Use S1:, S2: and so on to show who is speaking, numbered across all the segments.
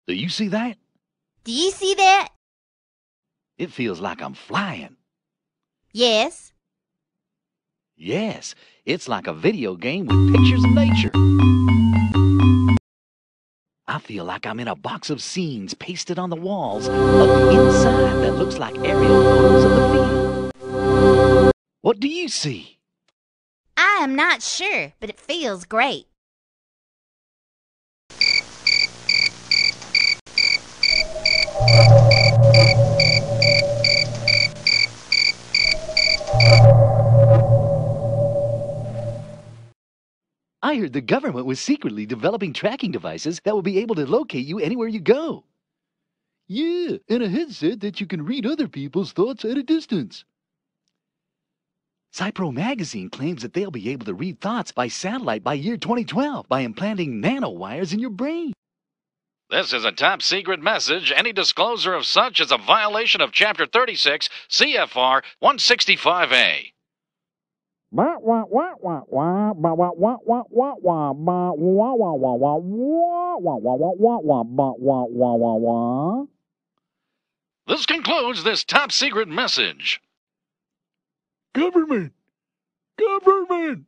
S1: Do you see that?
S2: Do you see that?
S1: It feels like I'm flying.
S2: Yes.
S1: Yes, it's like a video game with pictures of nature. I feel like I'm in a box of scenes pasted on the walls of the inside that looks like aerial photos of the field. What do you see?
S2: I am not sure, but it feels great.
S1: I heard the government was secretly developing tracking devices that will be able to locate you anywhere you go. Yeah, and a headset that you can read other people's thoughts at a distance. Cypro magazine claims that they'll be able to read thoughts by satellite by year 2012 by implanting nanowires in your brain.
S3: This is a top secret message. Any disclosure of such is a violation of Chapter 36, CFR 165A. This concludes this top secret message.
S4: Government! Government!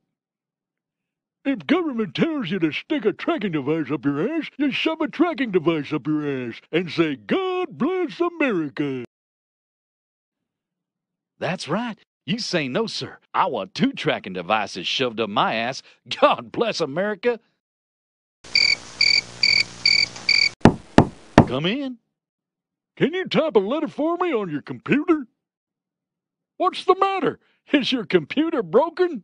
S4: If government tells you to stick a tracking device up your ass, you shove a tracking device up your ass and say, God bless America.
S1: That's right. You say no, sir. I want 2 tracking devices shoved up my ass. God bless America. Come in.
S4: Can you type a letter for me on your computer? What's the matter? Is your computer broken?